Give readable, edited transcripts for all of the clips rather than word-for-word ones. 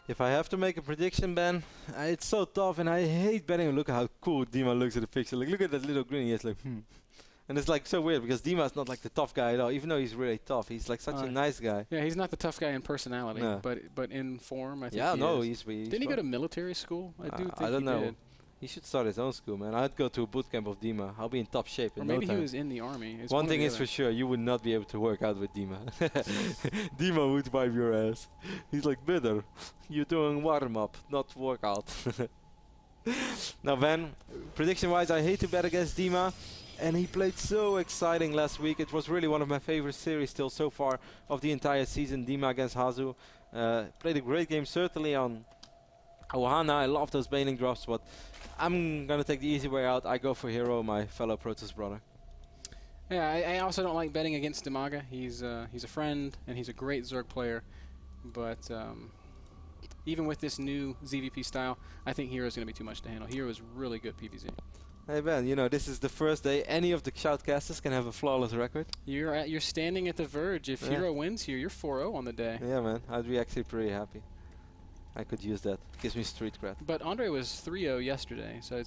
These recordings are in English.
If I have to make a prediction, Ben, it's so tough, and I hate betting. Look how cool Dima looks at the picture. Like, look at that little grin. He's like, And it's like so weird because Dima's not like the tough guy at all, even though he's really tough. He's like such a nice guy. Yeah, he's not the tough guy in personality, No. but in form, I think he's Didn't he go to military school? I do think I don't know. Did. He should start his own school, man. I'd go to a boot camp of Dima. I'll be in top shape in Or maybe no time. he was in the army. It's One thing is for sure, you would not be able to work out with Dima. Dima would wipe your ass. He's like, bitter. You're doing warm-up, not workout. Now, Ben, prediction-wise, I hate to bet against Dima. And he played so exciting last week. It was really one of my favorite series still so far of the entire season, Dima against HerO. Played a great game, certainly on Ohana. I love those bailing drops, but I'm going to take the easy way out. I go for HerO, my fellow Protoss brother. Yeah, I also don't like betting against DIMAGA. He's a friend, and he's a great Zerg player. But even with this new ZVP style, I think HerO is going to be too much to handle. HerO is really good PvZ. Hey Ben, you know, this is the first day any of the shoutcasters can have a flawless record. You're standing at the verge. If HerO wins here, you're 4-0 on the day. Yeah, man. I'd be actually pretty happy. I could use that. Gives me street cred. But Andre was 3-0 yesterday, so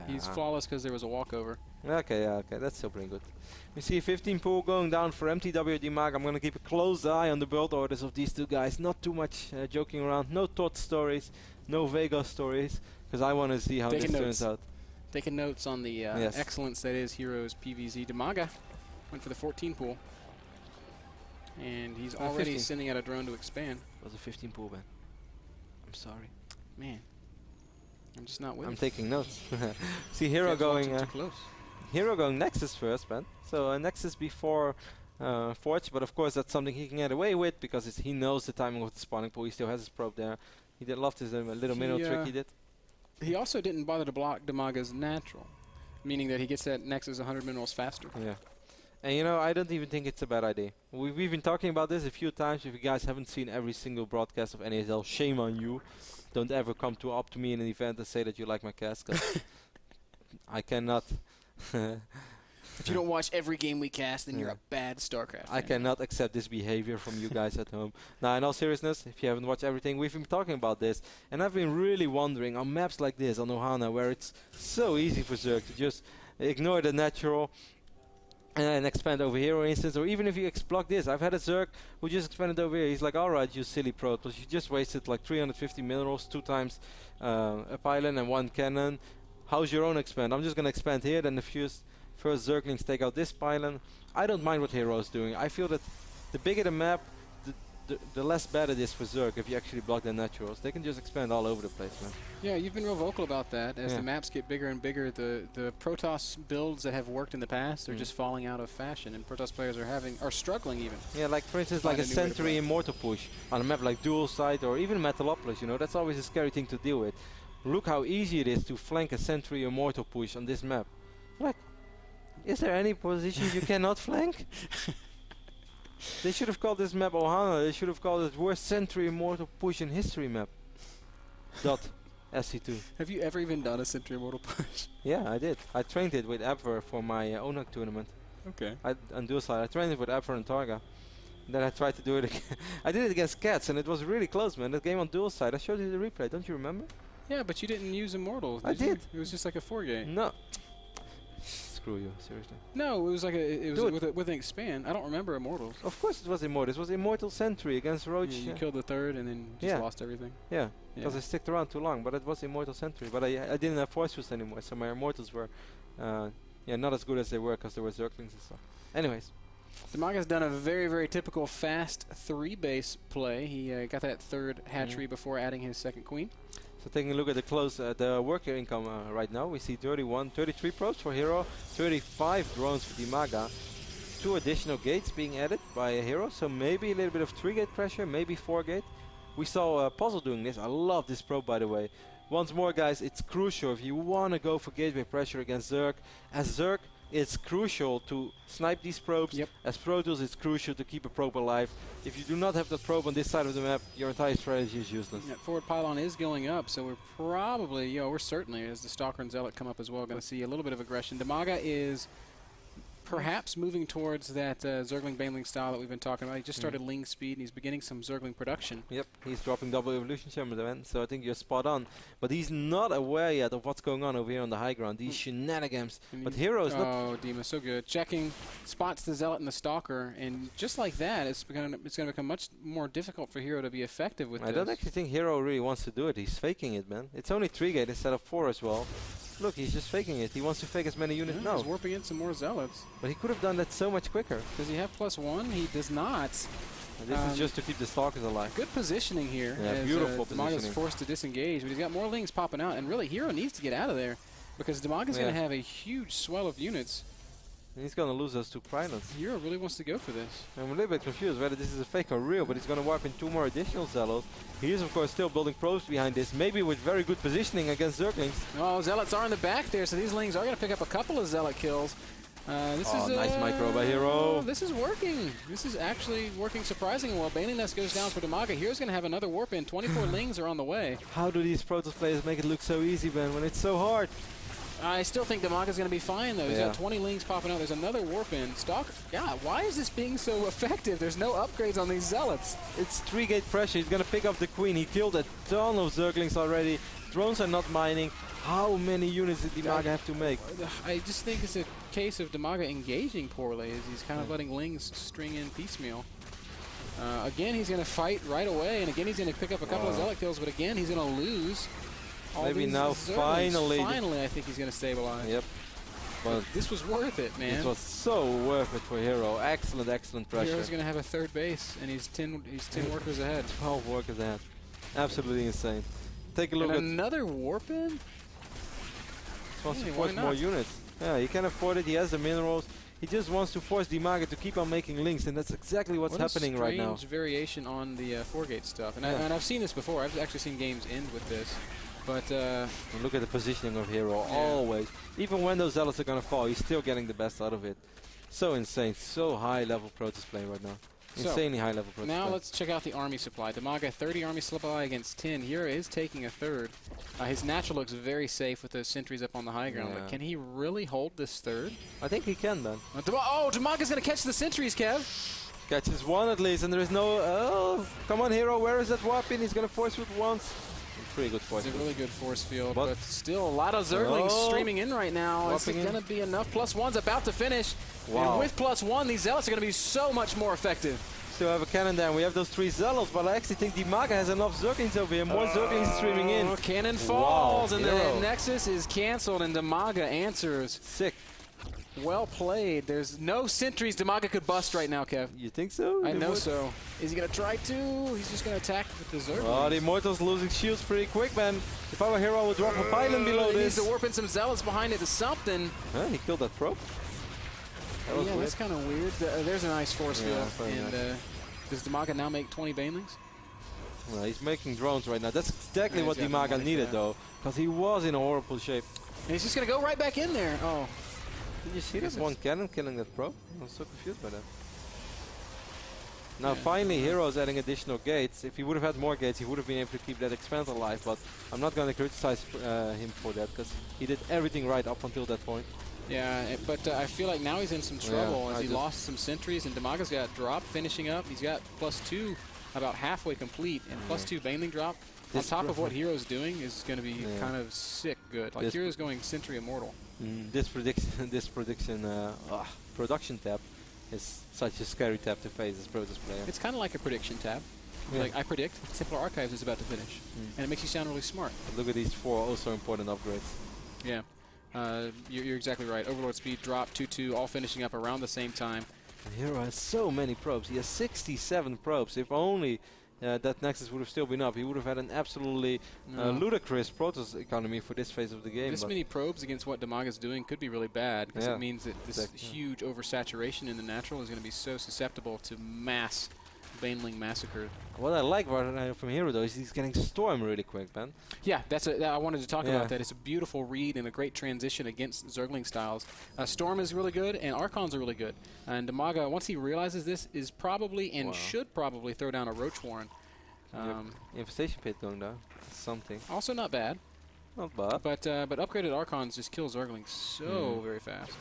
he's flawless because there was a walkover. Okay, yeah, okay. That's still pretty good. We see a 15 pool going down for MTW DIMAGA. I'm going to keep a close eye on the build orders of these two guys. Not too much joking around. No Todd stories. No Vega stories. Because I want to see how this turns out. Taking notes on the excellence that is HerO's PvZ. DIMAGA went for the 14 pool. And he's already sending out a drone to expand. It was a 15 pool, Ben. I'm sorry. Man. I'm just not with I'm taking notes. See HerO going... HerO going Nexus first, man. So Nexus before Forge, but of course that's something he can get away with because he knows the timing of the spawning pool. He still has his probe there. He did love his little minnow trick he did. He also didn't bother to block DIMAGA's natural, meaning that he gets that Nexus 100 minerals faster. Yeah. And you know, I don't even think it's a bad idea. We've been talking about this a few times. If you guys haven't seen every single broadcast of NASL, shame on you. Don't ever come up to me in an event and say that you like my cast, because I cannot. If you don't watch every game we cast, then you're a bad StarCraft fan. I cannot accept this behavior from you guys at home. Now, in all seriousness, if you haven't watched everything, we've been talking about this, and I've been really wondering on maps like this, on Ohana, where it's so easy for Zerg to just ignore the natural and expand over here, for instance, or even if you block this. I've had a Zerg who just expanded over here. He's like, alright, you silly Protoss, you just wasted like 350 minerals, 2 times a pylon and 1 cannon. How's your own expand? I'm just going to expand here, then the first Zerglings take out this pylon. I don't mind what HerO is doing. I feel that the bigger the map, the less bad it is for Zerg if you actually block their naturals. They can just expand all over the place, man. Yeah, you've been real vocal about that. As the maps get bigger and bigger, the Protoss builds that have worked in the past are just falling out of fashion, and Protoss players are struggling even. Yeah, like for instance, like a Sentry Immortal push on a map like Dual Side or even Metalopolis, you know, that's always a scary thing to deal with. Look how easy it is to flank a Sentry Immortal push on this map. Like, is there any position you cannot flank? They should have called this map Ohana. They should have called it worst Sentry Immortal push in history map. .sc2. Have you ever even done a Sentry Immortal push? Yeah, I did. I trained it with Abver for my ONAC tournament. Okay. On dual side, I trained it with Abver and Targa. Then I tried to do it again. I did it against Cats, and it was really close, man. That game on dual side, I showed you the replay. Don't you remember? Yeah, but you didn't use Immortals. I did. It was just like a 4-game. No. Screw you, seriously. No, it was like it was with an expand. I don't remember Immortals. Of course it was Immortals. It was Immortal Sentry against Roach. Yeah, you killed the 3rd and then just lost everything. Yeah, because I sticked around too long, but it was Immortal Sentry. But I didn't have Force Boost anymore, so my Immortals were not as good as they were because there were Zerglings and stuff. Anyways. DIMAGA's done a very, very typical fast 3-base play. He got that 3rd hatchery before adding his 2nd queen. So taking a look at the worker income right now, we see 33 probes for HerO, 35 drones for DIMAGA, 2 additional gates being added by HerO, so maybe a little bit of 3-gate pressure, maybe 4-gate. We saw Puzzle doing this. I love this probe, by the way. Once more, guys, it's crucial if you want to go for gateway pressure against Zerg. As Zerg, it's crucial to snipe these probes. As Protoss, it's crucial to keep a probe alive. If you do not have that probe on this side of the map, your entire strategy is useless. Yeah, forward pylon is going up, so we're probably, we're certainly, as the Stalker and Zealot come up as well, going to see a little bit of aggression. DIMAGA is perhaps moving towards that Zergling Baneling style that we've been talking about. He just started Ling speed, and he's beginning some Zergling production. Yep, he's dropping double evolution chamber then, so I think you're spot on. But he's not aware yet of what's going on over here on the high ground. These shenanigans. But HerO is not. Oh, Dima, so good. Checking, spots the Zealot and the Stalker, and just like that, it's going to become much more difficult for HerO to be effective with this. I don't actually think HerO really wants to do it. He's faking it, man. It's only 3 gate instead of 4 as well. Look, he's just faking it. He wants to fake as many units. Yeah, No. he's warping in some more Zealots. But he could have done that so much quicker. Does he have +1? He does not. And this is just to keep the Stalkers alive. Good positioning here. Yeah, beautiful DIMAGA's positioning. forced to disengage, but he's got more Lings popping out. And really, HerO needs to get out of there because DIMAGA's going to have a huge swell of units. And he's going to lose those 2 pylons. HerO really wants to go for this. I'm a little bit confused whether this is a fake or real, but he's going to wipe in 2 more additional Zealots. He is, of course, still building probes behind this, maybe with very good positioning against Zerglings. Oh, Zealots are in the back there, so these Lings are going to pick up a couple of Zealot kills. This is nice micro by HerO. This is working. This is actually working surprisingly well. Baneling Nest goes down for DIMAGA. HerO's going to have another warp in. 24 Lings are on the way. How do these Protoss players make it look so easy, Ben, when it's so hard? I still think DIMAGA's going to be fine, though. He's got 20 Lings popping out. There's another warp in. Stalker. God, why is this being so effective? There's no upgrades on these Zealots. It's 3 gate pressure. He's going to pick up the Queen. He killed a ton of Zerglings already. Drones are not mining. How many units did DIMAGA have to make? I just think it's a case of DIMAGA engaging poorly. As he's kind of letting Lings string in piecemeal. Again, he's going to fight right away, and again, he's going to pick up a couple of Zealot kills, but again, he's going to lose. Maybe now finally, I think he's going to stabilize. Yep. But this was worth it, man. This was so worth it for HerO. Excellent, excellent pressure. HerO's going to have a 3rd base, and he's 10 workers ahead. 12 workers ahead. Absolutely insane. Take a look at another warp in. He wants to force more units. Yeah, he can afford it. He has the minerals. He just wants to force DIMAGA to keep on making links, and that's exactly what's happening right now. Strange variation on the 4-gate stuff, and, and I've seen this before. I've actually seen games end with this. But and look at the positioning of HerO. Always, even when those Zealots are gonna fall, he's still getting the best out of it. So insane, so high level Protoss play right now. Insanely high level Protoss now play. let's check out the army supply. DIMAGA 30 army supply against 10. HerO is taking a 3rd. His natural looks very safe with those sentries up on the high ground, but can he really hold this 3rd? I think he can, man. Oh, DIMAGA's gonna catch the sentries, Kev. Catches 1 at least, and there is no. Oh, come on, HerO. Where is that warp in? He's gonna force with once. Pretty good force field. It's a really good force field, but still a lot of Zerglings streaming in right now. Is it going to be enough? +1's about to finish. Wow. And with +1, these Zealots are going to be so much more effective. Still have a cannon there, and we have those 3 Zealots, but I actually think DIMAGA has enough Zerglings over here. More Zerglings streaming in. Cannon falls, and the Nexus is canceled, and DIMAGA answers. Sick. Well played. There's no sentries DIMAGA could bust right now, Kev. You think so? I know so. Is he going to try to? He's just going to attack with the Zerglings. Oh, the Immortals losing shields pretty quick, man. If I were HerO, I would drop a pylon below this. He needs to warp in some Zealots behind it to something. Huh, he killed that probe. That was weird. That's kind of weird. There's a nice force field. And does DIMAGA now make 20 banelings? Well, he's making drones right now. That's exactly what DIMAGA needed, though, because he was in a horrible shape. And he's just going to go right back in there. Oh. Did you see that one cannon killing that probe? I was so confused by that. Now finally HerO's adding additional gates. If he would have had more gates, he would have been able to keep that expanse alive, but I'm not going to criticize him for that, because he did everything right up until that point. Yeah, but I feel like now he's in some trouble as he lost some sentries, and DIMAGA's got drop finishing up. He's got +2 about halfway complete, and +2 baneling drop. On top of what HerO's doing is going to be kind of sick good. Like HerO's going Sentry Immortal. This production tab is such a scary tab to face as Protoss player. It's kind of like a prediction tab. Like, I predict Simpler Archives is about to finish. And it makes you sound really smart. But look at these 4 also important upgrades. Yeah. You're exactly right. Overlord speed, drop, 2-2, all finishing up around the same time. And HerO has so many probes. He has 67 probes. If only that Nexus would have still been up, he would have had an absolutely ludicrous Protoss economy for this phase of the game. This many probes against what DIMAGA's doing could be really bad, because it means that this huge oversaturation in the natural is going to be so susceptible to mass Baneling massacre. What I like from HerO, though, is he's getting Storm really quick, man. Yeah, I wanted to talk about that. It's a beautiful read and a great transition against Zergling styles. Storm is really good, and Archons are really good. And DIMAGA, once he realizes this, is probably and should probably throw down a Roach Warren. Infestation Pit going down. Something. Also not bad. Not bad. But upgraded Archons just kill Zerglings so very fast.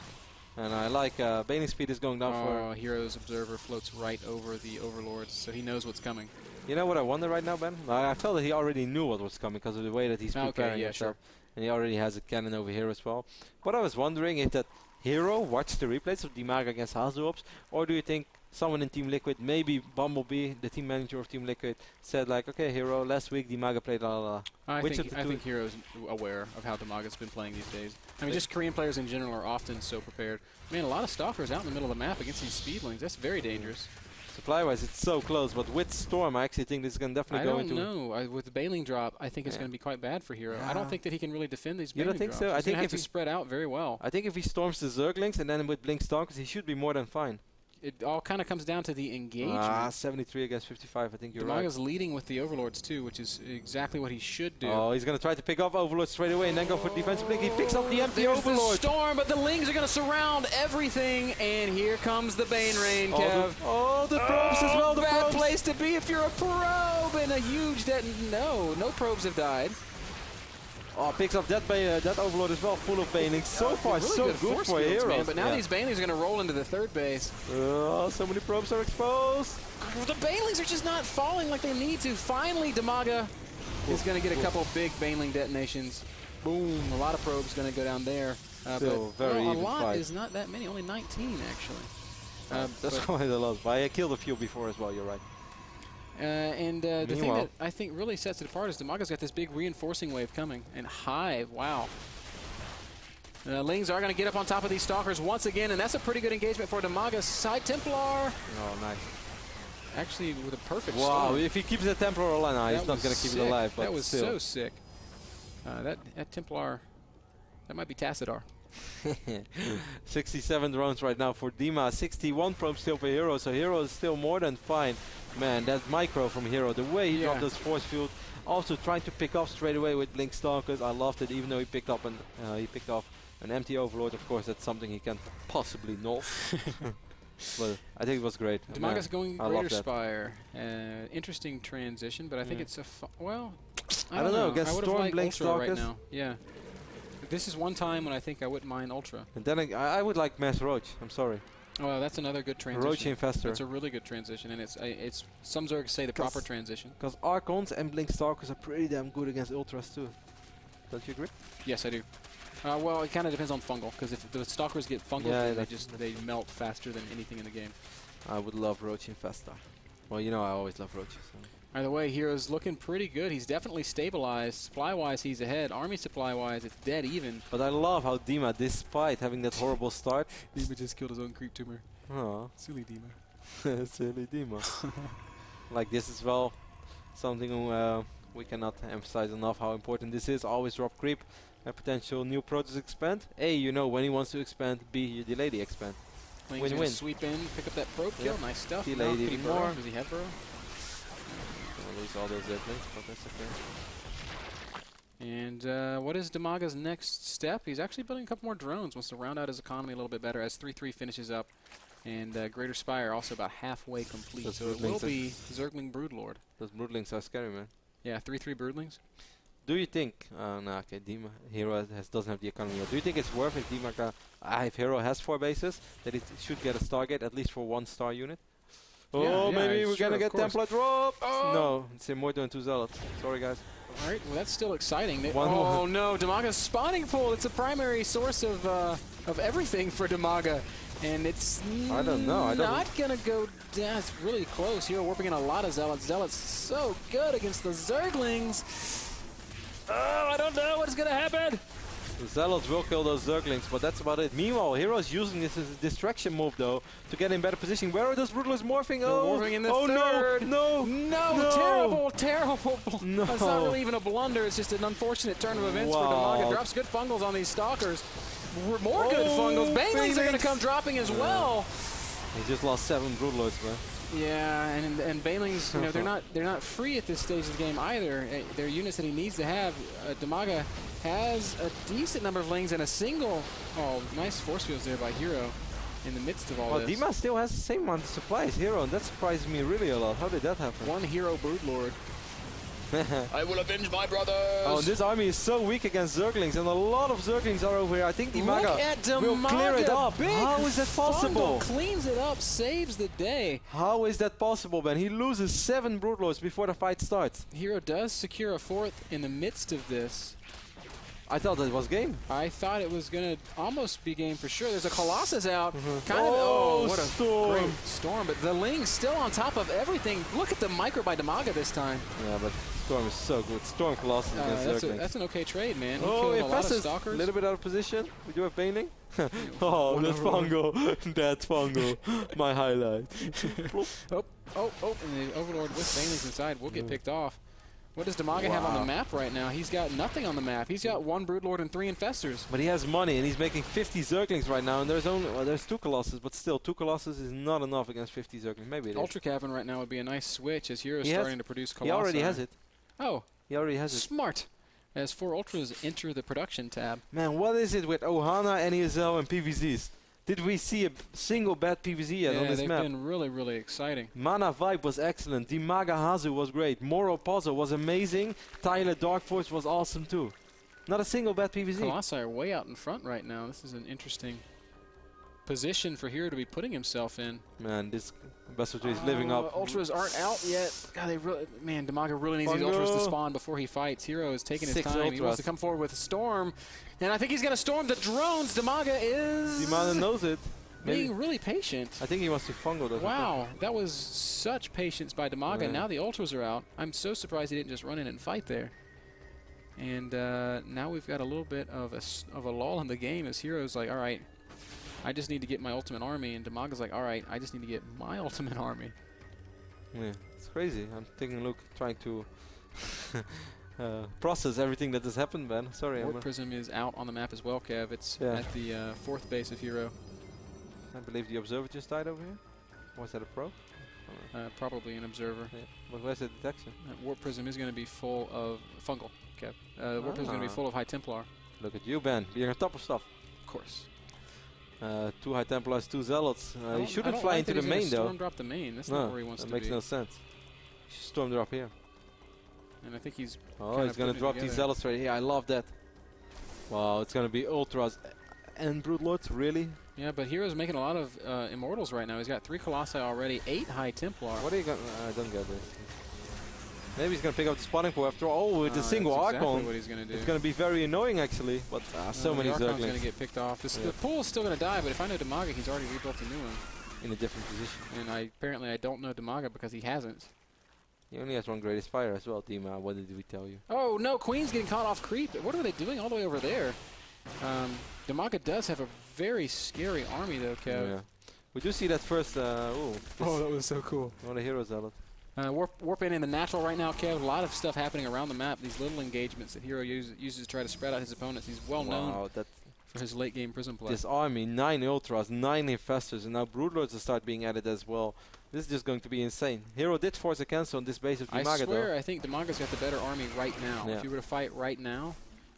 And I like Baneling speed is going down for... HerO's Observer floats right over the Overlords, so he knows what's coming. You know what I wonder right now, Ben? I felt that he already knew what was coming because of the way that he's preparing himself. Sure. And he already has a cannon over here as well. What I was wondering is that HerO watched the replays of DIMAGA against HerO, or do you think someone in Team Liquid, maybe Bumblebee, the team manager of Team Liquid, said like, okay, HerO, last week DIMAGA played la la la. I think HerO's aware of how DIMAGA's been playing these days. I mean, just Korean players in general are often so prepared. Man, a lot of Stalkers out in the middle of the map against these speedlings. That's very dangerous. Supply-wise, it's so close, but with Storm, I actually think this is going to definitely go into... I don't know. With the Baneling drop, I think it's going to be quite bad for HerO. I don't think that he can really defend these Baneling drops. You don't think so? I think he has to spread out very well. I think if he storms the Zerglings and then with Blink Stalkers, he should be more than fine. It all kind of comes down to the engagement. 73 against 55, I think you're DIMAGA's leading with the Overlords too, which is exactly what he should do. Oh, he's going to try to pick off Overlord straight away and then go for defensive blink. He picks up the empty Overlord. The storm, but the Lings are going to surround everything, and here comes the Bane Rain, Kev. The probes as well. The bad place to be if you're a probe, and a huge no probes have died. Oh, picks up that Overlord as well, full of Banelings. So far, really so good for HerO. Man, but now these Banelings are going to roll into the third base. So many probes are exposed. The Banelings are just not falling like they need to. Finally, DIMAGA is going to get a couple big Baneling detonations. Boom, a lot of probes going to go down there. Still very even a lot fight. is not that many, only 19 actually. That's quite a lot. But I killed a few before as well, you're right. The thing that I think really sets it apart is DIMAGA's got this big reinforcing wave coming. And Hive, wow. Lings are going to get up on top of these Stalkers once again, and that's a pretty good engagement for DIMAGA. Side Templar. Oh, nice. Actually, with a perfect wow, storm. If he keeps the Templar alive, he's not going to keep it alive. But that was still. so sick. That Templar, that might be Tassadar. 67 drones right now for Dima, 61 probes still for HerO, so HerO is still more than fine. Man, that micro from HerO, the way he dropped this force field, also trying to pick off straight away with Blink Stalkers. I loved it, even though he picked off an empty Overlord. Of course, that's something he can't possibly know. But I think it was great. DIMAGA's going Greater Spire. Interesting transition, but I think it's a well. I don't know. Against Storm, Blink Stalkers right now. Yeah. This is one time when I think I wouldn't mind Ultra. And then I would like Mass Roach. I'm sorry. Oh, that's another good transition. Roach Infestor. It's a really good transition, and it's some Zergs say the proper transition. Because Archons and Blink Stalkers are pretty damn good against Ultras too. Don't you agree? Yes, I do. Well, it kind of depends on fungal, because if the Stalkers get fungal, they melt faster than anything in the game. I would love Roach Infestor. Well, you know I always love Roaches. So. Either way, HerO's looking pretty good. He's definitely stabilized. Supply-wise, he's ahead. Army supply-wise, it's dead even. But I love how Dima, despite having that horrible start... Dima just killed his own creep tumor. Oh. Silly Dima. Silly Dima. Like this as well. Something we cannot emphasize enough how important this is. Always drop creep. A potential new Protoss expand. A, you know when he wants to expand. B, you delay the expand. Win-win. Sweep in, pick up that probe kill. Nice stuff. Delay it even more. Does he have burrow? Lose all those airplanes, but that's okay. And what is DIMAGA's next step? He's actually building a couple more drones. Wants to round out his economy a little bit better as 3-3 finishes up. And Greater Spire also about halfway complete. Those so it will be Zergling Broodlord. Those Broodlings are scary, man. Yeah, 3-3 Broodlings. Do you think, HerO doesn't have the economy yet. Do you think it's worth if DIMAGA, if HerO has 4 bases, that it should get a Stargate at least for 1 star unit? Oh, maybe we're gonna get Templar drop. Oh. No, it's more than 2 Zealots. Sorry, guys. All right, well that's still exciting. Oh no, DIMAGA's spawning pool. It's a primary source of everything for DIMAGA, and it's I don't know. Not gonna go down. It's really close here. Warping in a lot of Zealots. Zealots so good against the Zerglings. Oh, I don't know what's gonna happen. The Zealots will kill those Zerglings, but that's about it. Meanwhile, HerO's using this as a distraction move, though, to get in better position. Where are those Broodlords morphing? Morphing in the third. No! Terrible. No. It's not really even a blunder. It's just an unfortunate turn of events for DIMAGA. Drops good fungals on these Stalkers. More good fungals. Banelings are going to come dropping as well. He just lost 7 Broodlords, man. Yeah, and Banelings, you know, they're not free at this stage of the game either. They're units that he needs to have. DIMAGA has a decent number of Lings and a single. Oh, nice force fields there by HerO in the midst of all this. Dima still has the same amount of supplies, HerO, and that surprised me really a lot. How did that happen? 1 HerO Broodlord. I will avenge my brothers. Oh, this army is so weak against Zerglings, and a lot of Zerglings are over here. I think DIMAGA will clear it up. How is that possible? Cleans it up, saves the day. How is that possible, Ben? He loses 7 Broodlords before the fight starts. HerO does secure a 4th in the midst of this. I thought that was game. I thought it was going to almost be game for sure. There's a Colossus out. What a storm. great storm. But the Ling's still on top of everything. Look at the micro by DIMAGA this time. Yeah, but Storm is so good. Storm Colossus against Zerglings. That's an okay trade, man. He oh, killed a lot of a Stalkers. little bit out of position. We do have Baneling. Oh, that's Fungo. That's Fungo. My highlight. And the Overlord with Banelings inside will get picked off. What does DIMAGA have on the map right now? He's got nothing on the map. He's got 1 Broodlord and 3 Infestors. But he has money, and he's making 50 Zerglings right now, and there's only there's 2 Colossus, but still 2 Colossus is not enough against 50 Zerglings. Maybe it is. Ultra Cavern right now would be a nice switch as HerO's starting to produce Colossi. He already has it. Oh. He already has it. Smart. As 4 Ultras enter the production tab. Man, what is it with Ohana, NASL, and PVZs? Did we see a single bad PVZ yet on this map? Yeah, they've been really, really exciting. Mana Vibe was excellent. DIMAGA Hazu was great. Moro Pozzo was amazing. Tyler Dark Force was awesome too. Not a single bad PVZ. Colossi are way out in front right now. This is an interesting position for HerO to be putting himself in. Man, this Best of 3 is living up. Ultras aren't out yet. God, DIMAGA really needs these Ultras to spawn before he fights. HerO is taking his time. Ultras. He wants to come forward with a storm. And I think he's going to storm the drones. DIMAGA knows it. Being really patient. I think he wants to fungo those. Wow, that was such patience by DIMAGA. Yeah. Now the Ultras are out. I'm so surprised he didn't just run in and fight there. And now we've got a little bit of a lull in the game as HerO's like, all right, I just need to get my ultimate army. And DIMAGA's like, all right, I just need to get my ultimate army. Yeah, it's crazy. I'm taking a look, trying to process everything that has happened, man. Sorry. Warp Prism is out on the map as well, Kev. It's at the 4th base of HerO. I believe the Observer just died over here. Or was that a pro? Probably an Observer. Yeah. But where's the detection? Warp Prism is going to be full of fungal, Kev. Warp Prism is going to be full of High Templar. Look at you, Ben. You're on top of stuff. Of course. 2 High Templars, 2 Zealots. He shouldn't fly into the main, though. Storm drop the main. That's not where he wants to be. That makes no sense. He should storm drop here. And I think he's. Oh, he's going to drop these Zealots right here. I love that. Wow, it's going to be Ultras and Broodlords, really? Yeah, but HerO's making a lot of Immortals right now. He's got 3 Colossi already, 8 High Templar. What are you going to... I don't get this. Maybe he's going to pick up the spawning pool after all. Oh, with the single Archon. Exactly what he's going to do. It's going to be very annoying, actually. But so many Zerglings. The Archon's going to get picked off. The pool is still going to die, but if I know DIMAGA, he's already rebuilt a new one. In a different position. And apparently I don't know DIMAGA because he hasn't. He only has 1 Greatest Fire as well, Dima. What did we tell you? Oh, no. Queen's getting caught off creep. What are they doing all the way over there? DIMAGA does have a very scary army, though, Kev. Yeah. We do see that first... oh, that was so cool. What a HerO Zealot. Warp in the natural right now, Kev. A lot of stuff happening around the map. These little engagements that HerO uses to try to spread out his opponents. He's well known for his late game Prism play. This army, 9 Ultras, 9 Infestors, and now Broodlords will start being added as well. This is just going to be insane. HerO did force a cancel on this base of DIMAGA, I swear, though. I think DIMAGA's got the better army right now. Yeah. If he were to fight right now,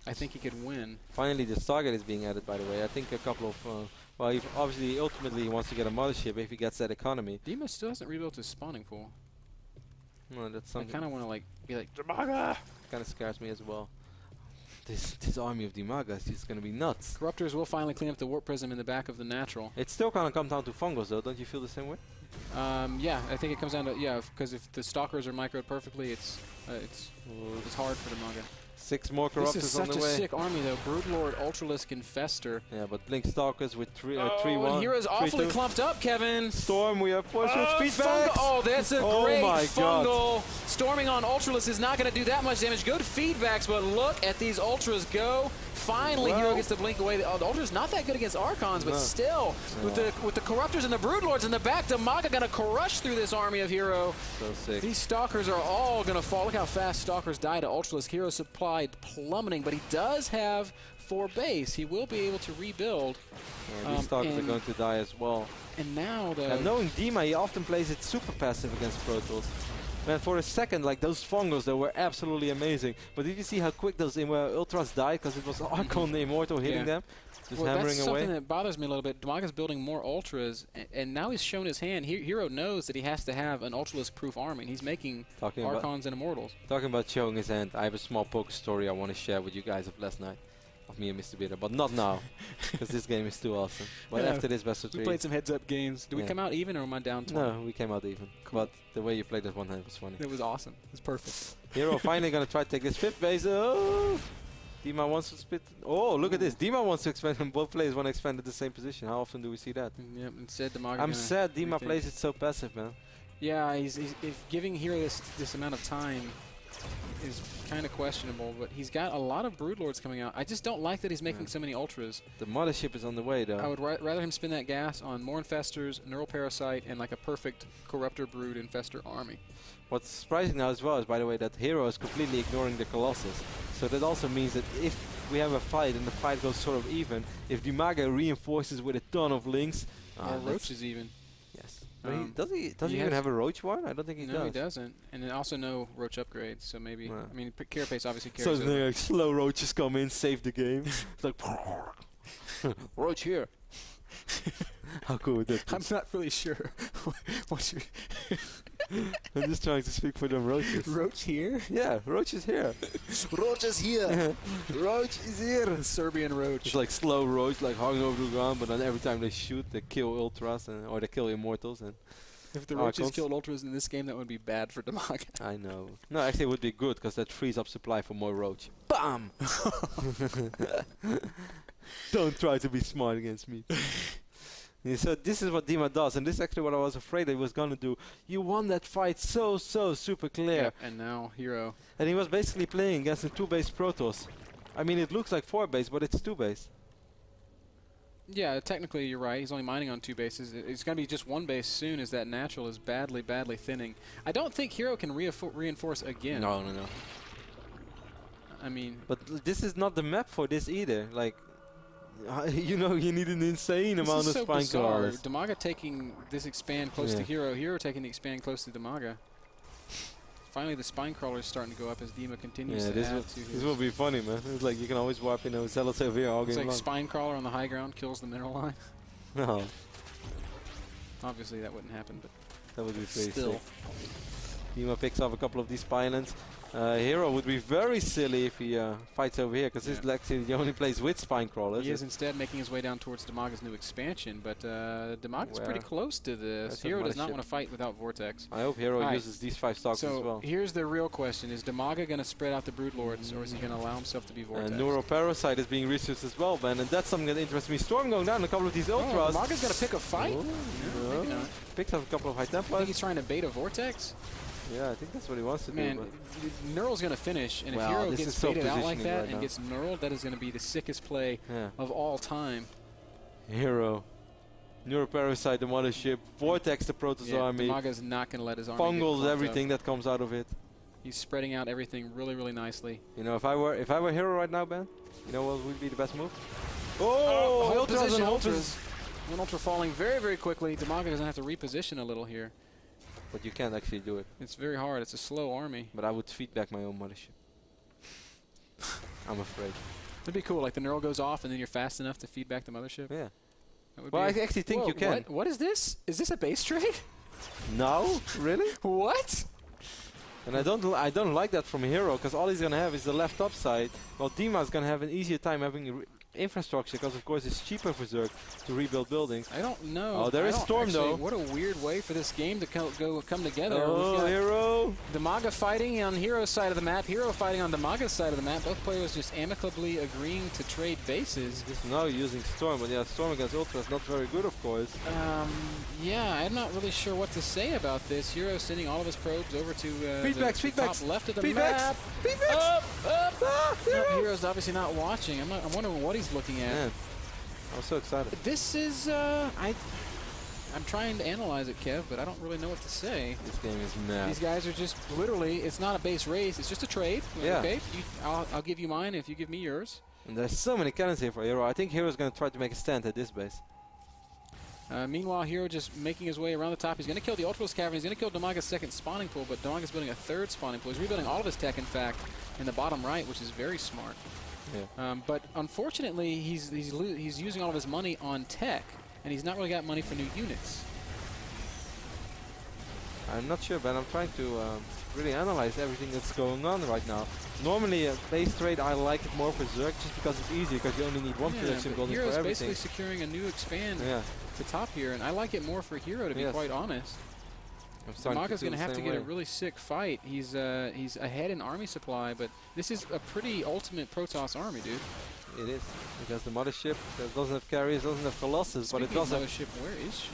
I think he could win. Finally, the Stargate is being added, by the way. I think a couple of... well, obviously, ultimately, he wants to get a mothership if he gets that economy. Dima still hasn't rebuilt his spawning pool. No, that's something. I kind of want to be like DIMAGA. Kind of scares me as well. This army of DIMAGA is just going to be nuts. Corruptors will finally clean up the Warp Prism in the back of the natural. It's still going to come down to Fungos, though. Don't you feel the same way? Yeah, I think it comes down to because if the Stalkers are microed perfectly, it's hard for DIMAGA. 6 more Corruptors on the way. This is such a sick army, though. Broodlord, Ultralisk, Infestor. Yeah, but Blink Stalkers with 3-1. And HerO's awfully clumped up, Kevin. Storm, we have force feedback. Oh, that's a great fungal. Storming on Ultralisk is not going to do that much damage. Good feedbacks, but look at these Ultras go. Finally, HerO gets to blink away. The Ultra's not that good against Archons, but still, with the Corruptors and the Broodlords in the back, DIMAGA going to crush through this army of HerO. So sick. These Stalkers are all going to fall. Look how fast Stalkers die to Ultralisk. HerO supply plummeting, but he does have 4 base. He will be able to rebuild. Yeah, these Stalkers are going to die as well. And now, knowing Dima, he often plays it super passive against Protoss. Man, for a second, like those Fungos, they were absolutely amazing. But did you see how quick those Ultras died? Because it was Archon the Immortal hitting them. Just well, hammering that's away. something that bothers me a little bit. DIMAGA's building more ultras, and now he's shown his hand. HerO knows that he has to have an ultralisk-proof army. He's making Archons and Immortals. Talking about showing his hand, I have a small poker story I want to share with you guys of last night. Of me and Mr. Bitter, but not now, because this game is too awesome. But after this best of 3. We played some heads-up games. Did we come out even, or am I down 20? No, we came out even. Cool. But the way you played that one hand was funny. It was awesome. It was perfect. HerO finally gonna try to take this 5th base. Oh! Dima wants to split. Oh, look at this. Dima wants to expand, and both players want to expand at the same position. How often do we see that? Yep, instead DIMAGA. I'm sad Dima plays it so passive, man. Yeah, he's if giving HerO this amount of time is kind of questionable, but he's got a lot of Broodlords coming out. I just don't like that he's making so many ultras. The mothership is on the way, though. I would rather him spend that gas on more Infestors, Neural Parasite, and like a perfect Corruptor Brood Infestor army. What's surprising now as well is, by the way, that HerO is completely ignoring the Colossus. So that also means that if we have a fight and the fight goes sort of even, if DIMAGA reinforces with a ton of links, or Roaches even. Yes. But does he even have a Roach one? I don't think he does. No, he doesn't. And then also no Roach upgrades, so maybe... Yeah. I mean, Carapace obviously So carries then like slow Roaches come in, save the game. It's like... Roach here. How cool would that be? I'm not really sure what you're... I'm just trying to speak for them Roaches. Roach here? Yeah, Roach is here. Roach is here! Roach is here! Serbian Roach. It's like slow Roach, like hung over the ground, but then every time they shoot, they kill Ultras, or they kill Immortals. And if the Roaches killed Ultras in this game, that would be bad for DIMAGA. I know. No, actually it would be good, because that frees up supply for more Roach. BAM! Don't try to be smart against me. Yeah, so this is what Dima does, and this is actually what I was afraid he was going to do. You won that fight so super clear. Yep, and now HerO. And he was basically playing against a 2-base Protoss. I mean, it looks like 4-base, but it's 2-base. Yeah, technically you're right. He's only mining on 2 bases. It's going to be just 1 base soon, as that natural is badly thinning. I don't think HerO can reinforce again. No. I mean... But this is not the map for this either. Like... you know, you need an insane amount of spine crawlers. DIMAGA taking this expand close to HerO. HerO taking the expand close to DIMAGA. Finally, the spine crawler is starting to go up as Dima continues to add to his... This will be funny, man. It's like you can always warp in a Zealots over here all game long. It's like spine crawler on the high ground kills the mineral line. No. Obviously, that wouldn't happen, but that would be pretty still. sick. Dima picks off a couple of these Spinelets. HerO would be very silly if he fights over here, because this is actually he only plays with spine crawlers. He is instead making his way down towards DIMAGA's new expansion, but DIMAGA's pretty close to this. HerO does not want to fight without Vortex. I hope HerO uses these 5 stocks as well. So here's the real question: is DIMAGA going to spread out the Broodlords, or is he going to allow himself to be Vortex? And Neural Parasite is being researched as well, man, and that's something that interests me. Storm going down a couple of these Ultras. DIMAGA's going to pick a fight. Oh, maybe not. Picks up a couple of High I think Templars. he's trying to bait a Vortex. Yeah, I think that's what he wants to Man, do. Neural's going to finish, and if HerO gets baited out like that and gets Neural, that is going to be the sickest play of all time. HerO. Neural Parasite, the mothership. Vortex, the Protoss army. DIMAGA's not going to let his army Fungals everything that comes out of it. He's spreading out everything really nicely. You know, if I were HerO right now, Ben, you know what would be the best move? Oh, Ultras and Ultras. One Ultra falling very quickly. DIMAGA doesn't have to reposition a little here. But you can't actually do it. It's very hard. It's a slow army. But I would feed back my own mothership. I'm afraid. It'd be cool. Like the neural goes off, and then you're fast enough to feed back the mothership. Yeah. That Well, I actually think you can. What is this? Is this a base trade? No, really? What? And I don't like that from HerO, because all he's gonna have is the left top side. While Dima's gonna have an easier time having infrastructure, because of course it's cheaper for Zerg to rebuild buildings. I don't know. Oh, there is Storm though. What a weird way for this game to come together. Oh, HerO! DIMAGA fighting on HerO's side of the map, HerO fighting on DIMAGA's side of the map. Both players just amicably agreeing to trade bases. Just now using Storm, but yeah, Storm against Ultra is not very good, of course. Yeah, I'm not really sure what to say about this. HerO sending all of his probes over to the top left of the map. Feedbacks! Up! No, HerO's obviously not watching. I'm wondering what he's looking at. Man, I'm so excited. This is, I'm trying to analyze it, Kev, but I don't really know what to say. This game is mad. These guys are just literally, it's not a base race, it's just a trade. Yeah. Okay, I'll give you mine if you give me yours. And there's so many cannons here for HerO. I think HerO's going to try to make a stand at this base. Meanwhile, HerO just making his way around the top. He's going to kill the Ultralis Cavern. He's going to kill DIMAGA's second spawning pool, but DIMAGA's building a third spawning pool. He's rebuilding all of his tech, in fact, in the bottom right, which is very smart. Yeah. But unfortunately, he's using all of his money on tech, and he's not really got money for new units. I'm not sure, but I'm trying to really analyze everything that's going on right now. Normally, base trade, I like it more for Zerg just because it's easy, because you only need one production building for HerO's everything. basically securing a new expand to top here, and I like it more for HerO, to be quite honest. DIMAGA's going to have to get a really sick fight. He's ahead in army supply, but this is a pretty ultimate Protoss army, dude. It is. It has the mothership that doesn't have carriers, doesn't have colossus, but it does have mothership. Where is she?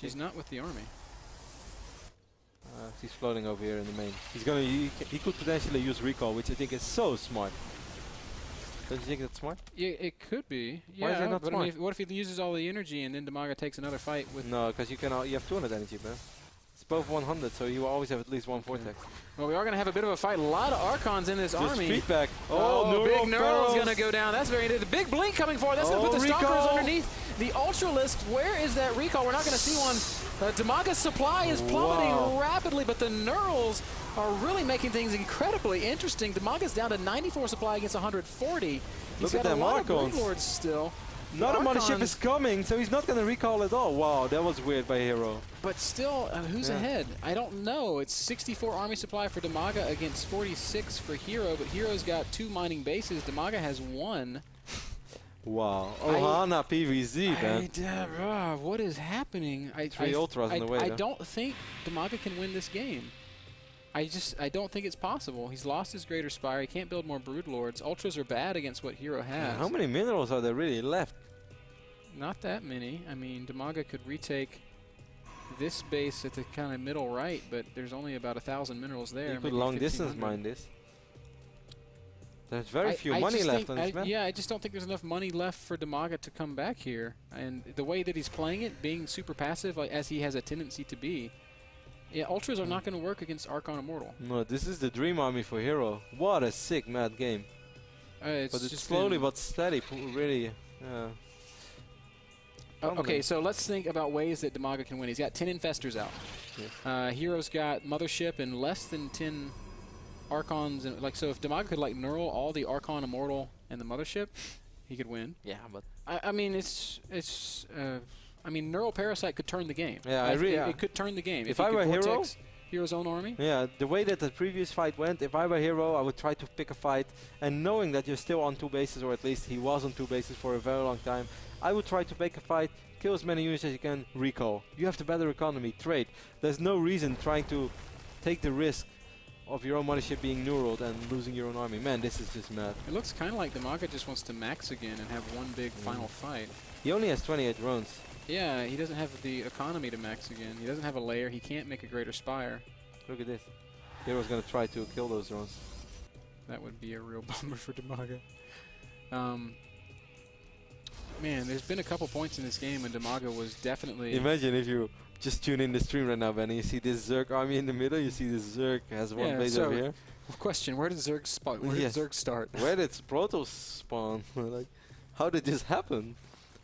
She's not with the army. She's floating over here in the main. He's gonna. He could potentially use recall, which I think is so smart. Don't you think that's smart? Yeah, it could be. Why is it not but smart? I mean, what if he uses all the energy and then DIMAGA takes another fight with? No, because you have 200 energy, man. It's both 100, so you will always have at least one vortex. Well, we are going to have a bit of a fight. A lot of Archons in this army. Feedback. Oh, big Neural's going to go down. That's very interesting. The big blink coming forward. That's going to put the Stalkers underneath the Ultralisk. Where is that recall? We're not going to see one. DIMAGA's supply is plummeting rapidly, but the Neurals are really making things incredibly interesting. DIMAGA's down to 94 supply against 140. He's got a lot of Broodlords still. Not a mothership is coming, so he's not going to recall at all. Wow, that was weird by HerO. But still, who's ahead? I don't know. It's 64 army supply for DIMAGA against 46 for HerO, but HerO's got 2 mining bases. DIMAGA has 1. Wow. Ohana PVZ, man. What is happening? 3 ultras in the way. I don't think DIMAGA can win this game. I don't think it's possible. He's lost his Greater Spire. He can't build more Broodlords. Ultras are bad against what HerO has. How many minerals are there really left? Not that many. I mean, DIMAGA could retake this base at the kind of middle right, but there's only about 1,000 minerals there. You could long distance mine this. There's very few money left on this map. Yeah, I just don't think there's enough money left for DIMAGA to come back here. And the way that he's playing it, being super passive, as he has a tendency to be, yeah, Ultras are not going to work against Archon Immortal. No, this is the dream army for HerO. What a sick, mad game. But it's slowly but steady, really. Okay, so let's think about ways that DIMAGA can win. He's got 10 Infestors out. Yes. HerO's got Mothership and less than 10 Archons. And so if DIMAGA could Neural all the Archon Immortal and the Mothership, he could win. Yeah, but I mean, I mean, Neural Parasite could turn the game. Yeah, it could turn the game. If I were HerO, HerO's own army. Yeah, the way that the previous fight went, if I were HerO, I would try to pick a fight, and knowing that you're still on 2 bases, or at least he was on 2 bases for a very long time, I would try to pick a fight, kill as many units as you can, recall. You have the better economy, trade. There's no reason trying to take the risk of your own mothership being neuraled and losing your own army. Man, this is just mad. It looks kind of like DIMAGA just wants to max again and have one big final fight. He only has 28 drones. Yeah, he doesn't have the economy to max again. He doesn't have a layer. He can't make a Greater Spire. Look at this. HerO's going to try to kill those drones. That would be a real bummer for DIMAGA. Man, there's been a couple points in this game when DIMAGA was definitely... Imagine if you just tune in the stream right now, Ben, and you see this Zerg army in the middle. You see this Zerg has one base over here. Question, where did Zerg spot? Where did Zerg start? Where did Protoss spawn? Like, how did this happen?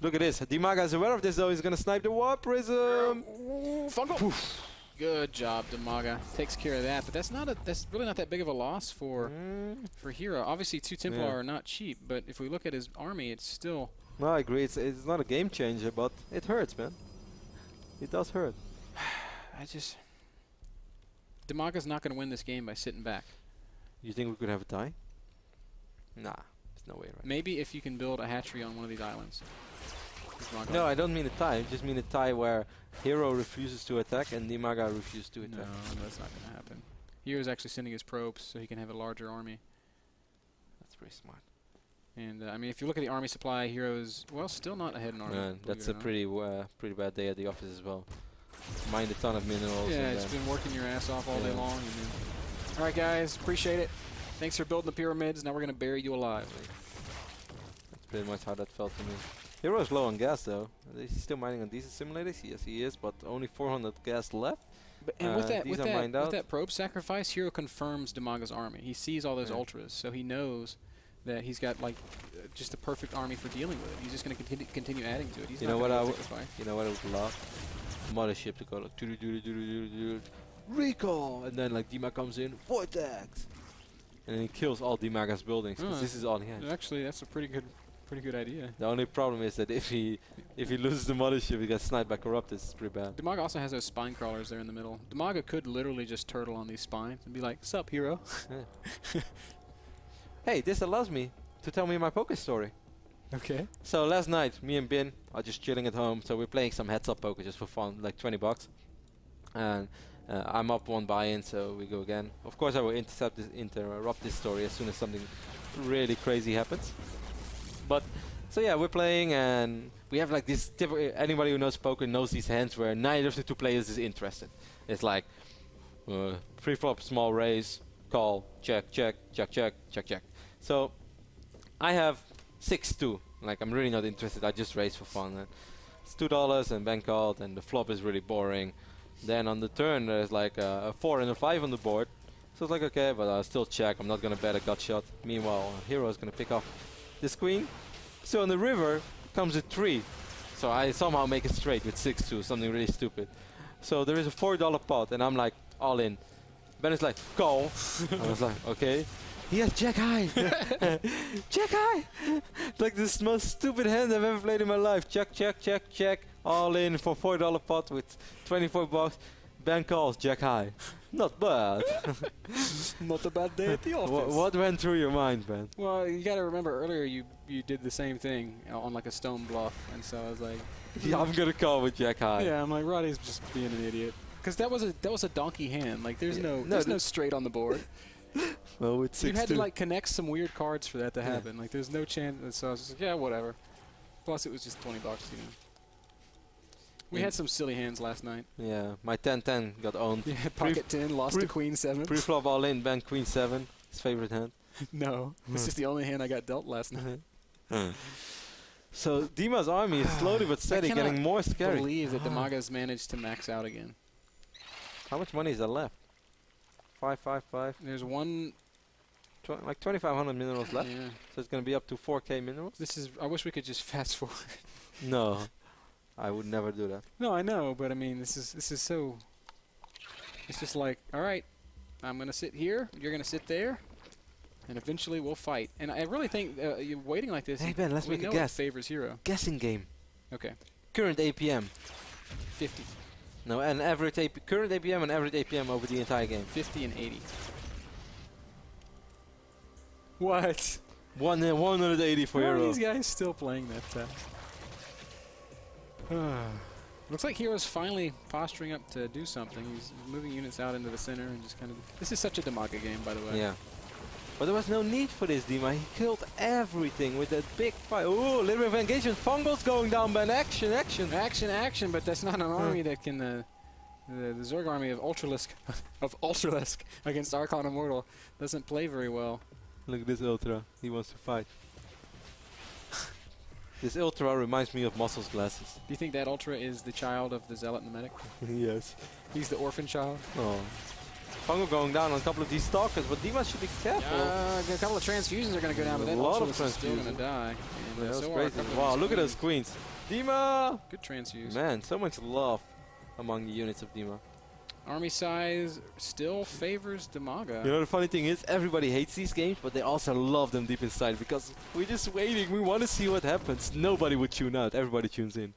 Look at this. DIMAGA is aware of this, though. He's going to snipe the Warp Prism. Fungal. Good job, DIMAGA. Takes care of that, but that's really not that big of a loss for HerO. Obviously, 2 Templar are not cheap, but if we look at his army, it's still... No, I agree. It's not a game changer, but it hurts, man. It does hurt. DIMAGA's not going to win this game by sitting back. You think we could have a tie? Nah, there's no way, right? Maybe if you can build a hatchery on one of these islands. No, I don't mean a tie. I just mean a tie where HerO refuses to attack and DIMAGA refuses to attack. No, that's not going to happen. HerO's actually sending his probes so he can have a larger army. That's pretty smart. And I mean, if you look at the army supply, HerO's still not ahead in army. That's a pretty bad day at the office as well. Mined a ton of minerals. Yeah, it's been working your ass off all day long. And then all right, guys, appreciate it. Thanks for building the pyramids. Now we're gonna bury you alive. That's pretty much how that felt to me. HerO's low on gas though. Is he still mining on decent simulators? Yes, he is, but only 400 gas left. And with that probe sacrifice, HerO confirms DIMAGA's army. He sees all those ultras, so he knows that he's got just the perfect army for dealing with it. He's just going to continue adding to it. He's you know what I would love? Mothership to go like recall, and then like DIMAGA comes in, vortex, and then he kills all DIMAGA's buildings, because this is all he has. Actually, that's a pretty good idea. The only problem is that if he loses the mothership, he gets sniped by Corrupted. It's pretty bad. DIMAGA also has those spine crawlers there in the middle. DIMAGA could literally just turtle on these spines and be like, "Sup, hero?" Yeah. Hey, this allows me to tell me my poker story. Okay. So last night, me and Bin are just chilling at home. So we're playing some heads-up poker just for fun, like 20 bucks. And I'm up one buy-in, so we go again. Of course, I will interrupt this story as soon as something really crazy happens. But so yeah, we're playing, and we have like this. Anybody who knows poker knows these hands where neither of the two players is interested. It's like pre-flop, small raise, call, check, check, check, check, check, check. So I have 6-2. Like, I'm really not interested. I just raise for fun. And it's $2 and bank called, and the flop is really boring. Then on the turn, there's like a 4 and a 5 on the board. So it's like, okay, but I'll still check. I'm not going to bet a gut shot. Meanwhile, HerO is going to pick off this queen. So on the river comes a 3. So I somehow make it straight with 6-2, something really stupid. So there is a $4 pot, and I'm like, all in. Ben is like, call. I was like, okay. He has jack high. Jack high. Like this most stupid hand I've ever played in my life. Check, check, check, check. All in for $4 pot with 24 bucks. Ben calls jack high. Not bad. Not a bad day at the office. What went through your mind, Ben? Well, you got to remember earlier you did the same thing on like a stone bluff, and so I was like, yeah, I'm gonna call with jack high. Yeah, I'm like, Roddy's just being an idiot. Because that was a donkey hand. Like there's no straight on the board. Well, it's you had to like connect some weird cards for that to happen. Like there's no chance. And so I was just like, yeah, whatever. Plus it was just 20 bucks, you know. We had some silly hands last night. Yeah, my 10-10 got owned. Yeah, pocket 10, lost to queen 7. Pre-flop all in, Ben queen 7. His favorite hand. No, this is the only hand I got dealt last night. So Dima's army is slowly but steady getting more scary. I believe that DIMAGA's managed to max out again. How much money is there left? 555. There's one. Like 2,500 minerals left. Yeah. So it's going to be up to 4K minerals. This is. I wish we could just fast forward. No, I would never do that. No, I know, but I mean, this is so. It's just like, all right, I'm gonna sit here. You're gonna sit there, and eventually we'll fight. And I really think you're waiting like this. Hey Ben, let's make a guess. Favors HerO. Guessing game. Okay. Current APM. 50. No, and average current APM and average APM over the entire game. 50 and 80. What? 180 for Why are HerO. these guys still playing that? Looks like HerO's finally posturing up to do something. He's moving units out into the center and just kind of. This is such a DIMAGA game, by the way. Yeah. But there was no need for this, Dima. He killed everything with that big fight. Ooh, little bit of engagement. Fungals going down, Ben. Action, action. Action, action, but that's not an army that can. The Zerg army of Ultralisk against Archon Immortal doesn't play very well. Look at this Ultra. He wants to fight. This Ultra reminds me of Muscle's glasses. Do you think that Ultra is the child of the Zealot and the Medic? Yes. He's the orphan child? Oh. Fungal going down on a couple of these stalkers, but Dima should be careful. A couple of transfusions are going to go down, but then Ultralisk is still going to die. And Yeah, that's so crazy. Wow, look at those queens. Dima! Good transfuse. Man, so much love among the units of Dima. Army size still favors DIMAGA. You know, the funny thing is, everybody hates these games, but they also love them deep inside because we're just waiting. We want to see what happens. Nobody would tune out. Everybody tunes in.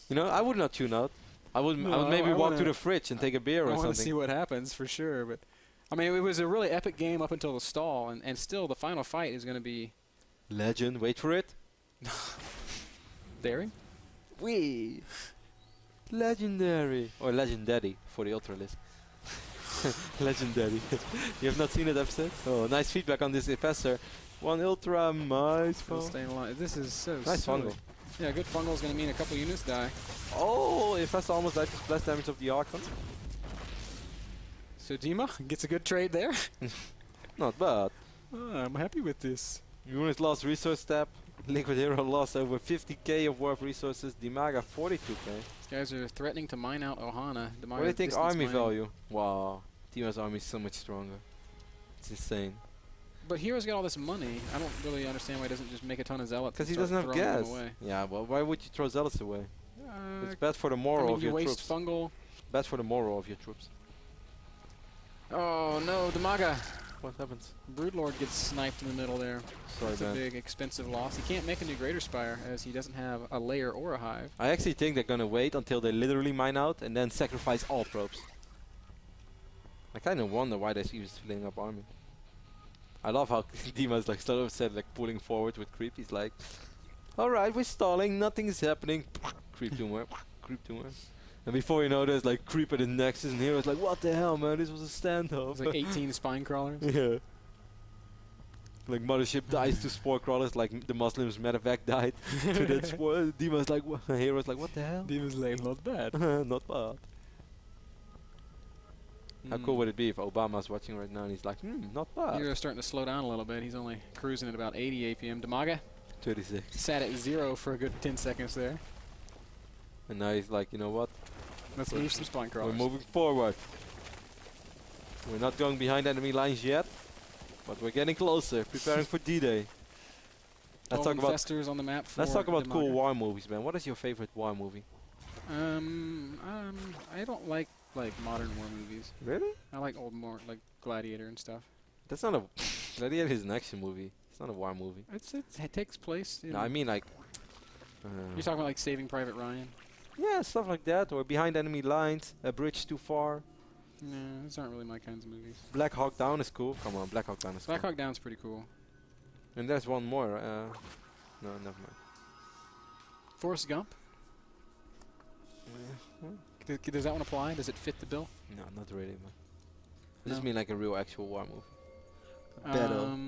You know, I would not tune out. I would maybe walk to the fridge and take a beer or something. I want to see what happens for sure. But I mean, it was a really epic game up until the stall, and still the final fight is going to be legend. Wait for it. daring. Wee. Legendary or legendary for the Ultralisk. Legendary. You have not seen that episode? Oh, nice feedback on this Infestor. One Ultra, nice Still staying alive. This is so nice silly. fungal. Yeah, good fungal is going to mean a couple units die. Oh, Infestor almost died to splash damage of the Archon. So Dima gets a good trade there. Not bad. I'm happy with this. Unit lost resource step. Liquid HerO lost over 50k of warp resources. DIMAGA 42k. These guys are threatening to mine out Ohana. What do you think army value? Wow, Dima's army is so much stronger. It's insane. But HerO's got all this money. I don't really understand why he doesn't just make a ton of zealots. Because he doesn't have gas. Yeah, well, why would you throw zealots away? It's bad for the moral of your troops. You waste fungal. Bad for the moral of your troops. Oh no, DIMAGA. What happens? Broodlord gets sniped in the middle there. Sorry, That's a man. big, expensive loss. He can't make a new Greater Spire as he doesn't have a lair or a hive. I actually think they're gonna wait until they literally mine out and then sacrifice all probes. I kind of wonder why they're even filling up army. I love how Dima's like sort of said like pulling forward with creep. He's like, all right, we're stalling, nothing is happening. Creep 2 more, creep 2 more. And before you know, there's like creep at the nexus, and Hero's like, what the hell, man? This was a standoff. It's like 18 spine crawlers. Yeah. Like mothership dies to spore crawlers, like the Muslims medevac died to that spore. Dima's like, Hero's like, what the hell? Demon's Lane, not bad. Not bad. How cool would it be if Obama's watching right now and he's like, not bad. Hero's starting to slow down a little bit. He's only cruising at about 80 APM. DIMAGA 36. sat at 0 for a good 10 seconds there. And now he's like, you know what? Let's leave some spine We're crawlers. moving forward. We're not going behind enemy lines yet, but we're getting closer, preparing for D-Day. Let's talk about infestors on the map. Let's talk about DIMAGA. cool war movies, man. What is your favorite war movie? I don't like modern war movies. Really? I like old more like Gladiator and stuff. That's not a Gladiator is an action movie. It's not a war movie. It takes place. No, I mean like. You're talking about like Saving Private Ryan. Yeah, stuff like that, or behind enemy lines, a bridge too far. No, those aren't really my kinds of movies. Black Hawk Down is cool. Come on, Black Hawk Down is Black cool. Hawk Down's pretty cool. And there's one more. No, never mind. Forrest Gump. Does that one apply? Does it fit the bill? No, not really, man. I just No? mean like a real actual war movie. Battle.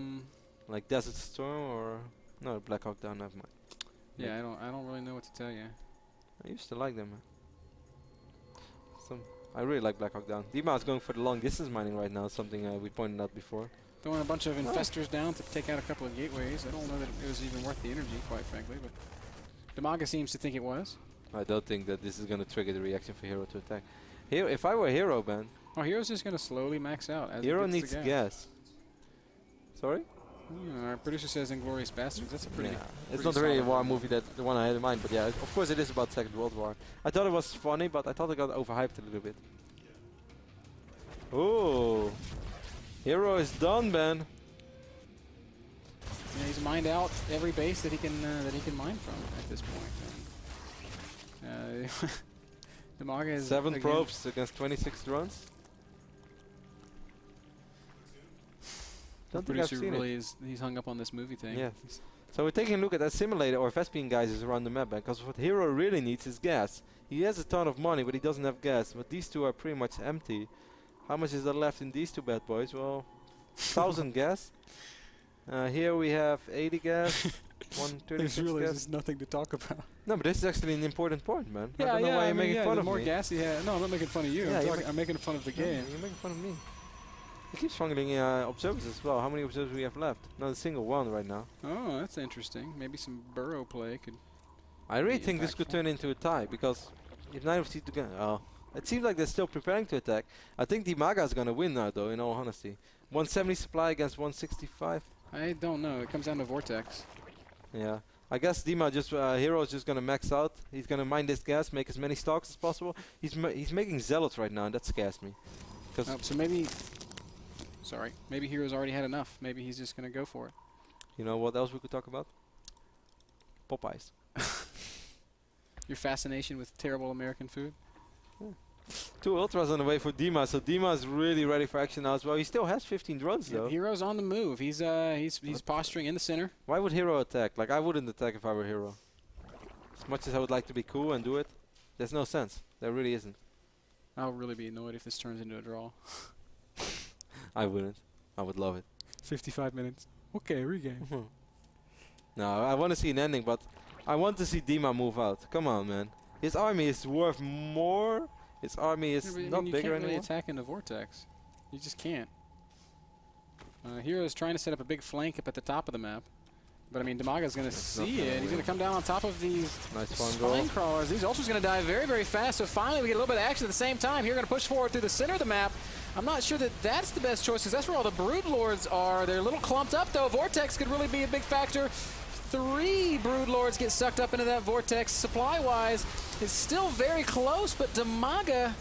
Like Desert Storm or no, Black Hawk Down. Never mind. Yeah, I don't really know what to tell you. I used to like them, man. I really like Black Hawk Down. Dima's going for the long distance mining right now, something we pointed out before. Throwing a bunch of infestors down to take out a couple of gateways. I don't know that it was even worth the energy, quite frankly, but DIMAGA seems to think it was. I don't think that this is going to trigger the reaction for Hero to attack. Hero, if I were Hero, man. Oh, Hero's just going to slowly max out. As Hero it gets needs the gas. Sorry? Our producer says Inglourious Bastards. That's a pretty. Yeah. It's pretty not really a solid war one. movie, that the one I had in mind, but yeah, of course it is about Second World War. I thought it was funny, but I thought it got overhyped a little bit. Oh, Hero is done, man. Yeah, he's mined out every base that he can mine from at this point. DIMAGA is 7 again, probes against 26 drones. The Don't think I've producer seen really it. he's hung up on this movie thing. Yeah. So we're taking a look at that simulator or Vespene guys around the map, because what Hero really needs is gas. He has a ton of money, but he doesn't have gas. But these two are pretty much empty. How much is there left in these two bad boys? Well, 1,000 gas. Here we have 80 gas, 136 There's gas. just nothing to talk about. No, but this is actually an important point, man. I Yeah, don't know yeah. why I you're mean, making yeah, fun the of more me. gas he has. No, I'm not making fun of you. Yeah, I'm making fun of the Yeah, game. you're making fun of me. He keeps funneling observers as well. How many observers we have left? Not a single one right now. Oh, that's interesting. Maybe some burrow play could. I really Be think this could impactful. turn into a tie, because if neither of these two can... Oh. It seems like they're still preparing to attack. I think DIMAGA is going to win now, though, in all honesty. 170 supply against 165. I don't know. It comes down to Vortex. Yeah. I guess Dima just... Hero is just going to max out. He's going to mine this gas, make as many stocks as possible. He's making zealots right now, and that scares me. Cause So maybe. Sorry. Maybe Hero's already had enough. Maybe he's just going to go for it. you know what else we could talk about? Popeyes. Your fascination with terrible American food. 2 ultras on the way for Dima, so Dima is really ready for action now as well. He still has 15 drones, Yeah, though. Hero's on the move. He's posturing in the center. Why would Hero attack? Like, I wouldn't attack if I were Hero. As much as I would like to be cool and do it, there's no sense. There really isn't. I'll really be annoyed if this turns into a draw. I wouldn't. I would love it. 55 minutes. Okay, regame. No, I want to see an ending, but I want to see Dima move out. Come on, man. His army is worth more. His army is Yeah, but, not you bigger can't really anymore. attack into Vortex. You just can't. Hero's trying to set up a big flank up at the top of the map. But I mean, DIMAGA's going to That's not see gonna it. He's win. going to come down on top of these Nice fun spine goal. crawlers. These ultras going to die very, very fast. So finally, we get a little bit of action at the same time. Here, going to push forward through the center of the map. I'm not sure that that's the best choice, because that's where all the Broodlords are. They're a little clumped up, though. Vortex could really be a big factor. 3 Broodlords get sucked up into that Vortex. Supply-wise, it's still very close, but DIMAGA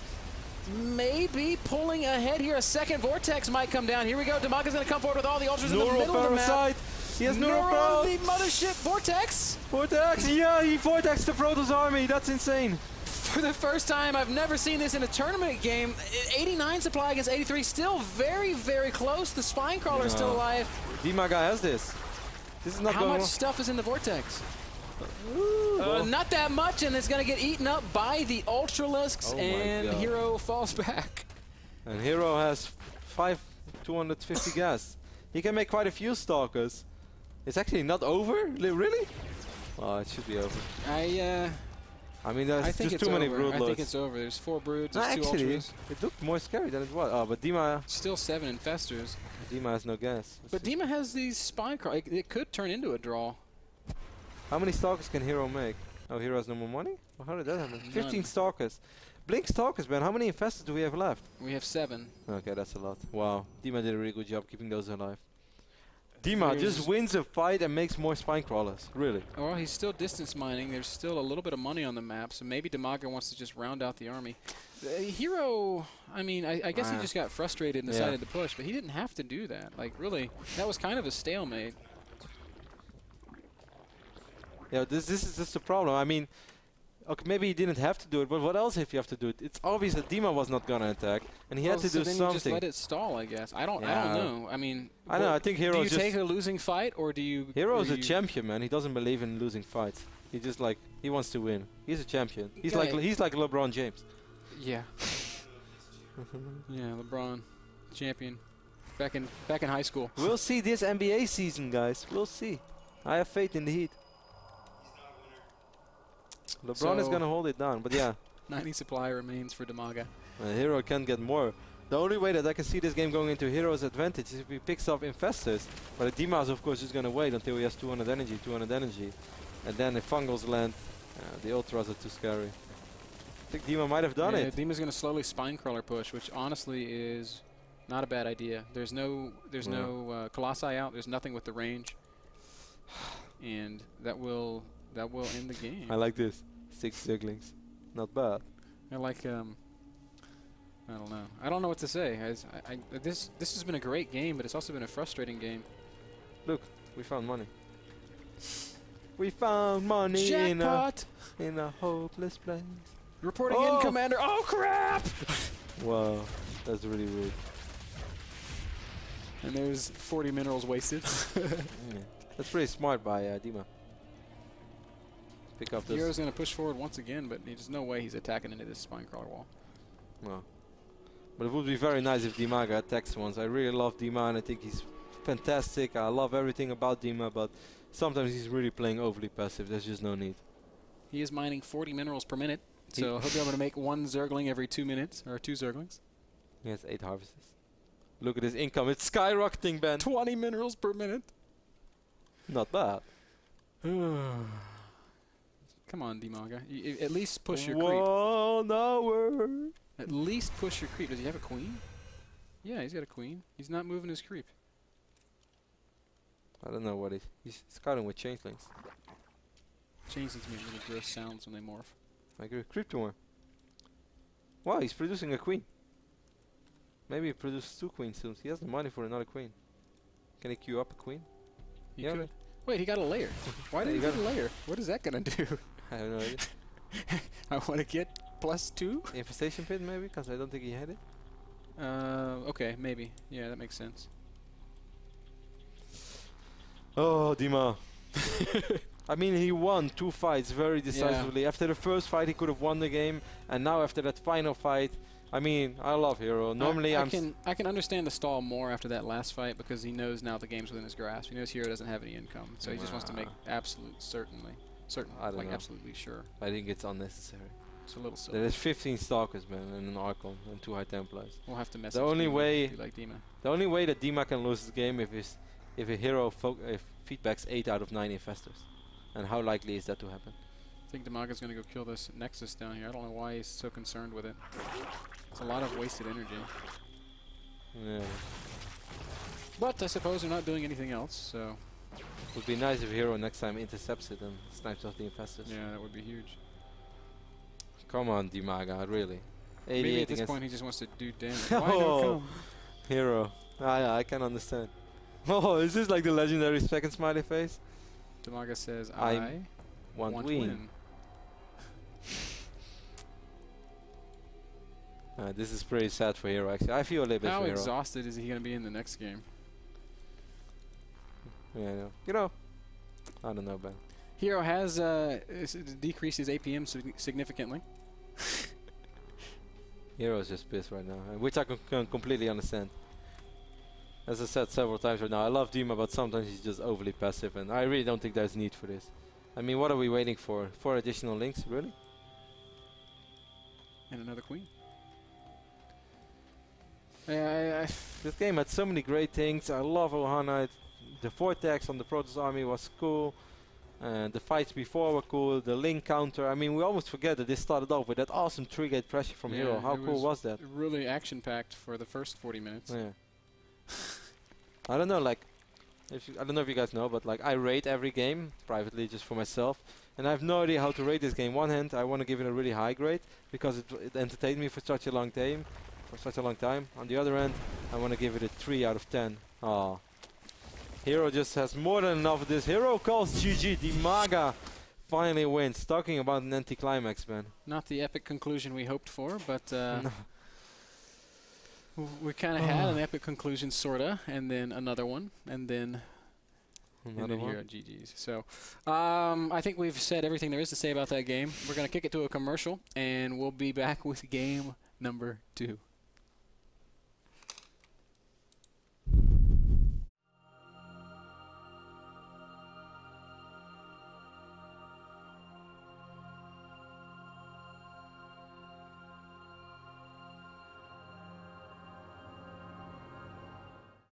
maybe pulling ahead here. A second Vortex might come down. Here we go. DIMAGA's going to come forward with all the ultras in the middle of the map. He has Neuro the mothership Vortex. Vortex, yeah, he Vortexed the Protoss army. That's insane. For the first time, I've never seen this in a tournament game. 89 supply against 83, still very, very close. The Spine Crawler is still alive. DIMAGA has this. This is not How much stuff is in the Vortex? Not that much, and it's going to get eaten up by the Ultralisks, and HerO falls back. And HerO has 250 gas. He can make quite a few Stalkers. It's actually not over? Really? Oh, it should be over. I mean, there's just too many brood I loads. think it's over. There's 4 broods, there's 2 actually, ultras. it looked more scary than it was. Oh, but DIMA... Still 7 infestors. DIMA has no gas. But DIMA has these Spine Crawler. It could turn into a draw. How many Stalkers can HerO make? Oh, HerO has no more money? Well, how did that happen? None. 15 Stalkers. Blink Stalkers, man. How many infestors do we have left? We have 7. Okay, that's a lot. Wow. DIMA did a really good job keeping those alive. DIMA just wins a fight and makes more Spine Crawlers. Really. Well, he's still distance mining. There's still a little bit of money on the map, so maybe DIMAGA wants to just round out the army. HerO, I mean, I guess he just got frustrated and decided to push, but he didn't have to do that. Like, really, that was kind of a stalemate. Yeah, this is just the problem. I mean, okay, maybe he didn't have to do it, but what else if you have to do it? It's obvious that DIMA was not gonna attack, and he had to do then something. You just let it stall, I guess. I don't know. I mean, I think HerO. Do you take a losing fight, or do you? HerO is a champion, man. He doesn't believe in losing fights. He just he wants to win. He's a champion. He's like LeBron James. Yeah. Yeah, LeBron, champion, back in high school. We'll see this NBA season, guys. We'll see. I have faith in the Heat. LeBron is gonna hold it down, but yeah. 90 supply remains for DIMAGA. HerO can get more. The only way that I can see this game going into HerO's advantage is if he picks up infestors. But DIMA is of course just gonna wait until he has 200 energy, and then if fungals land, the ultras are too scary. I think DIMA might have done it. DIMA's gonna slowly Spine Crawler push, which honestly is not a bad idea. There's no Colossi out. There's nothing with the range, and that will end the game. I like this. 6 Zerglings. Not bad. I like, I don't know. I don't know what to say. This has been a great game, but it's also been a frustrating game. Look, we found money. We found money in a hopeless place. Reporting in, Commander. Oh, crap! Wow, that's really rude. And there's 40 minerals wasted. That's pretty smart by DIMA. Pick up this. HerO's going to push forward once again, but there's no way he's attacking into this Spine Crawler wall. No. But it would be very nice if DIMAGA attacks once. I really love DIMA and I think he's fantastic. I love everything about DIMA, but sometimes he's really playing overly passive. There's just no need. He is mining 40 minerals per minute, so he'll be able to make 1 Zergling every 2 minutes, or 2 Zerglings. He has 8 harvests. Look at his income. It's skyrocketing, Ben. 20 minerals per minute. Not bad. Come on, DIMAGA. At least push your 1 hour. creep. At least push your creep. Does he have a queen? Yeah, he's got a queen. He's not moving his creep. I don't know what he's scouting with changelings. Changelings make really gross sounds when they morph. I agree. Creep tumor. Wow, he's producing a queen. Maybe he produces 2 queens soon. He has the money for another queen. Can he queue up a queen? He could. Wait, he got a layer. Why did he get a layer? What is that gonna do? I have no idea. I want to get +2? Infestation pit maybe, because I don't think he had it. Okay, maybe. Yeah, that makes sense. Oh, DIMA. I mean, he won 2 fights very decisively. Yeah. After the first fight, he could have won the game, and now after that final fight, I mean, I love HerO. Normally, I can understand the stall more after that last fight because he knows now the game's within his grasp. He knows HerO doesn't have any income, so he just wants to make absolutely sure. I think it's unnecessary. It's a little silly. There's 15 Stalkers, man, and an Archon, and 2 High Templars. We'll have to message the only way like DIMA. The only way that DIMA can lose this game if a HerO feedbacks 8 out of 9 infestors. And how likely is that to happen? I think DIMAGA's going to go kill this Nexus down here. I don't know why he's so concerned with it. It's a lot of wasted energy. Yeah. But I suppose they're not doing anything else, so... It would be nice if HerO next time intercepts it and snipes off the infestors. Yeah, that would be huge. Come on, DIMAGA, really. Maybe at this against point he just wants to do damage. Why no oh, come? HerO. Yeah, I can understand. Oh, is this like the legendary second smiley face? DIMAGA says, I I want want win. This is pretty sad for HerO, actually. I feel a little bit How for HerO. exhausted is he going to be in the next game? Yeah, I know. You know, I don't know, Ben. HerO has decreased his APM significantly. HerO's just pissed right now, which I can completely understand. As I said several times right now, I love Dima, but sometimes he's just overly passive, and I really don't think there's need for this. I mean, what are we waiting for? 4 additional links, really? And another queen. This game had so many great things. I love Ohana. The vortex on the Protoss army was cool. And the fights before were cool. The link counter. I mean, we almost forget that this started off with that awesome 3-gate pressure from HerO. How cool was that? Really action-packed for the first 40 minutes. Yeah. I don't know, like, I don't know if you guys know, but like I rate every game privately just for myself, and I have no idea how to rate this game. One hand, I want to give it a really high grade because it entertained me for such a long time. On the other hand, I want to give it a 3 out of 10. Ah, HerO just has more than enough of this. HerO calls GG. DIMAGA finally wins. Talking about an anticlimax, man. Not the epic conclusion we hoped for, but we kind of had an epic conclusion, sorta, and then another one, and then here at GG's. So I think we've said everything there is to say about that game. We're going to kick it to a commercial, and we'll be back with game number 2.